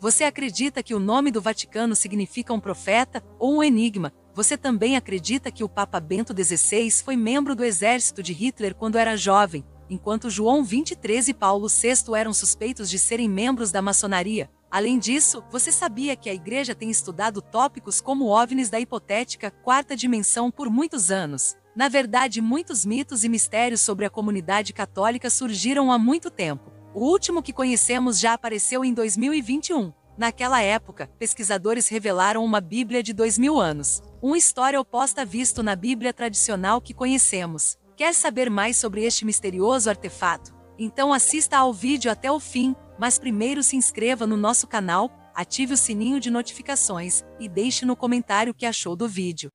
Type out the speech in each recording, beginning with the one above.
Você acredita que o nome do Vaticano significa um profeta ou um enigma? Você também acredita que o Papa Bento XVI foi membro do exército de Hitler quando era jovem, enquanto João XXIII e Paulo VI eram suspeitos de serem membros da maçonaria? Além disso, você sabia que a Igreja tem estudado tópicos como OVNIs da hipotética quarta dimensão por muitos anos? Na verdade, muitos mitos e mistérios sobre a comunidade católica surgiram há muito tempo. O último que conhecemos já apareceu em 2021. Naquela época, pesquisadores revelaram uma Bíblia de 2000 anos. Uma história oposta visto na Bíblia tradicional que conhecemos. Quer saber mais sobre este misterioso artefato? Então assista ao vídeo até o fim, mas primeiro se inscreva no nosso canal, ative o sininho de notificações e deixe no comentário o que achou do vídeo.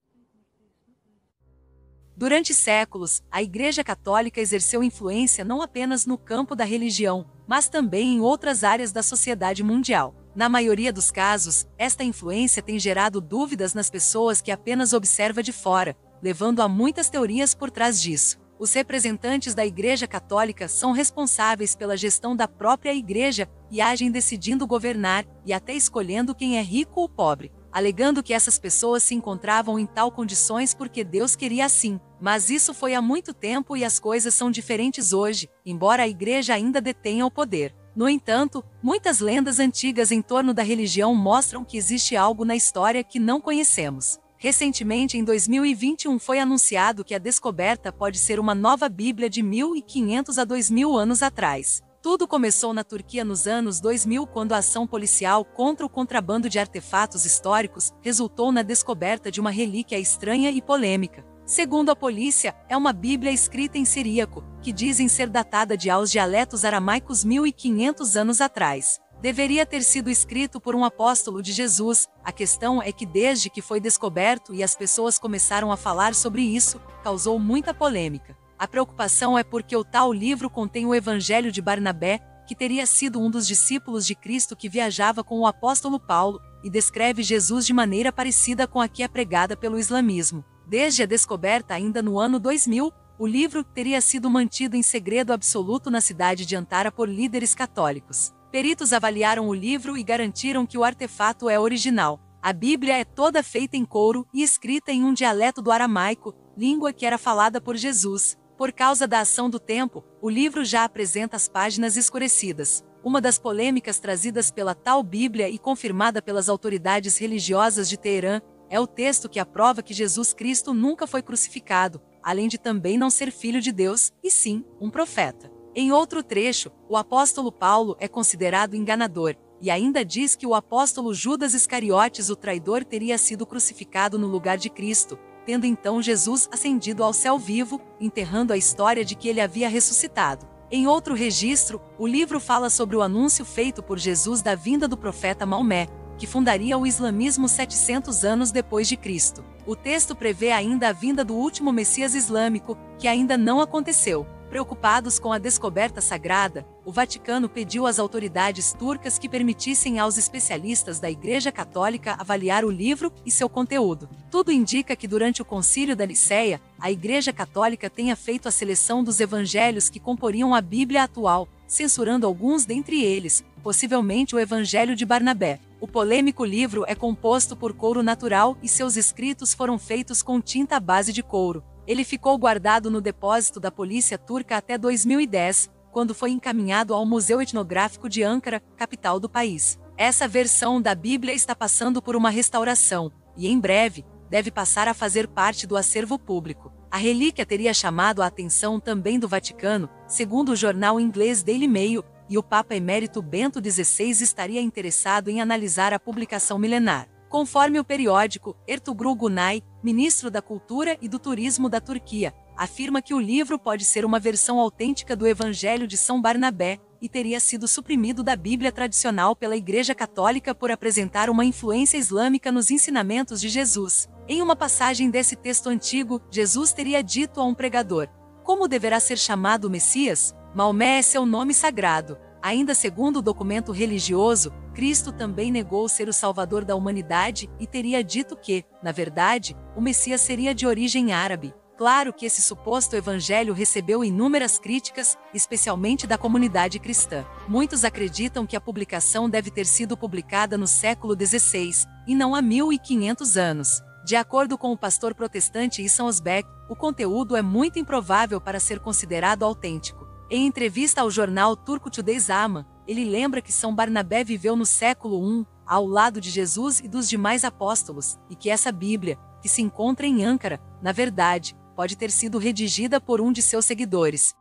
Durante séculos, a Igreja Católica exerceu influência não apenas no campo da religião, mas também em outras áreas da sociedade mundial. Na maioria dos casos, esta influência tem gerado dúvidas nas pessoas que apenas observam de fora, levando a muitas teorias por trás disso. Os representantes da Igreja Católica são responsáveis pela gestão da própria Igreja e agem decidindo governar e até escolhendo quem é rico ou pobre, alegando que essas pessoas se encontravam em tal condições porque Deus queria assim. Mas isso foi há muito tempo e as coisas são diferentes hoje, embora a Igreja ainda detenha o poder. No entanto, muitas lendas antigas em torno da religião mostram que existe algo na história que não conhecemos. Recentemente, em 2021, foi anunciado que a descoberta pode ser uma nova Bíblia de 1500 a 2000 anos atrás. Tudo começou na Turquia nos anos 2000, quando a ação policial contra o contrabando de artefatos históricos resultou na descoberta de uma relíquia estranha e polêmica. Segundo a polícia, é uma Bíblia escrita em siríaco, que dizem ser datada aos dialetos aramaicos 1500 anos atrás. Deveria ter sido escrito por um apóstolo de Jesus. A questão é que desde que foi descoberto e as pessoas começaram a falar sobre isso, causou muita polêmica. A preocupação é porque o tal livro contém o Evangelho de Barnabé, que teria sido um dos discípulos de Cristo que viajava com o apóstolo Paulo, e descreve Jesus de maneira parecida com a que é pregada pelo islamismo. Desde a descoberta ainda no ano 2000, o livro teria sido mantido em segredo absoluto na cidade de Ankara por líderes católicos. Peritos avaliaram o livro e garantiram que o artefato é original. A Bíblia é toda feita em couro e escrita em um dialeto do aramaico, língua que era falada por Jesus. Por causa da ação do tempo, o livro já apresenta as páginas escurecidas. Uma das polêmicas trazidas pela tal Bíblia e confirmada pelas autoridades religiosas de Teherã é o texto que aprova que Jesus Cristo nunca foi crucificado, além de também não ser filho de Deus, e sim, um profeta. Em outro trecho, o apóstolo Paulo é considerado enganador, e ainda diz que o apóstolo Judas Iscariotes, o traidor, teria sido crucificado no lugar de Cristo, tendo então Jesus ascendido ao céu vivo, enterrando a história de que ele havia ressuscitado. Em outro registro, o livro fala sobre o anúncio feito por Jesus da vinda do profeta Maomé, que fundaria o islamismo 700 anos depois de Cristo. O texto prevê ainda a vinda do último Messias islâmico, que ainda não aconteceu. Preocupados com a descoberta sagrada, o Vaticano pediu às autoridades turcas que permitissem aos especialistas da Igreja Católica avaliar o livro e seu conteúdo. Tudo indica que durante o Concílio da Nicéia, a Igreja Católica tenha feito a seleção dos evangelhos que comporiam a Bíblia atual, censurando alguns dentre eles, possivelmente o Evangelho de Barnabé. O polêmico livro é composto por couro natural e seus escritos foram feitos com tinta à base de couro. Ele ficou guardado no depósito da polícia turca até 2010, quando foi encaminhado ao Museu Etnográfico de Ankara, capital do país. Essa versão da Bíblia está passando por uma restauração, e em breve, deve passar a fazer parte do acervo público. A relíquia teria chamado a atenção também do Vaticano, segundo o jornal inglês Daily Mail, e o Papa Emérito Bento XVI estaria interessado em analisar a publicação milenar. Conforme o periódico, Ertuğrul Günay, ministro da Cultura e do Turismo da Turquia, afirma que o livro pode ser uma versão autêntica do Evangelho de São Barnabé e teria sido suprimido da Bíblia tradicional pela Igreja Católica por apresentar uma influência islâmica nos ensinamentos de Jesus. Em uma passagem desse texto antigo, Jesus teria dito a um pregador: "Como deverá ser chamado o Messias? Maomé é seu nome sagrado." Ainda segundo o documento religioso, Cristo também negou ser o Salvador da humanidade e teria dito que, na verdade, o Messias seria de origem árabe. Claro que esse suposto evangelho recebeu inúmeras críticas, especialmente da comunidade cristã. Muitos acreditam que a publicação deve ter sido publicada no século XVI, e não há 1500 anos. De acordo com o pastor protestante Isam Özbek, o conteúdo é muito improvável para ser considerado autêntico. Em entrevista ao jornal turco Today Zaman, ele lembra que São Barnabé viveu no século I, ao lado de Jesus e dos demais apóstolos, e que essa Bíblia, que se encontra em Ankara, na verdade, pode ter sido redigida por um de seus seguidores.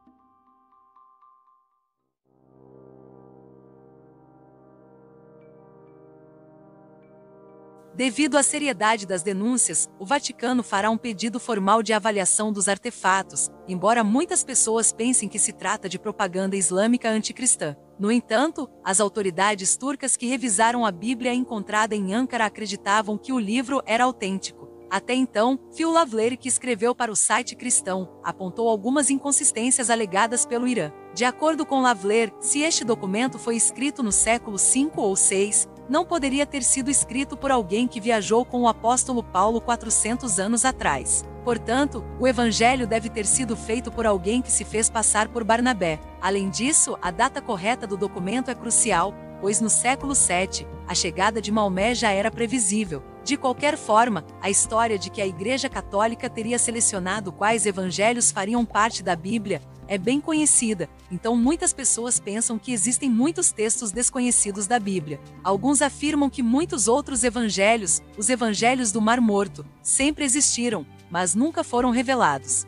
Devido à seriedade das denúncias, o Vaticano fará um pedido formal de avaliação dos artefatos, embora muitas pessoas pensem que se trata de propaganda islâmica anticristã. No entanto, as autoridades turcas que revisaram a Bíblia encontrada em Ankara acreditavam que o livro era autêntico. Até então, Phil Lavler, que escreveu para o site cristão, apontou algumas inconsistências alegadas pelo Irã. De acordo com Lavler, se este documento foi escrito no século V ou VI, não poderia ter sido escrito por alguém que viajou com o apóstolo Paulo 400 anos atrás. Portanto, o evangelho deve ter sido feito por alguém que se fez passar por Barnabé. Além disso, a data correta do documento é crucial, pois no século VII, a chegada de Maomé já era previsível. De qualquer forma, a história de que a Igreja Católica teria selecionado quais evangelhos fariam parte da Bíblia é bem conhecida, então muitas pessoas pensam que existem muitos textos desconhecidos da Bíblia. Alguns afirmam que muitos outros evangelhos, os evangelhos do Mar Morto, sempre existiram, mas nunca foram revelados.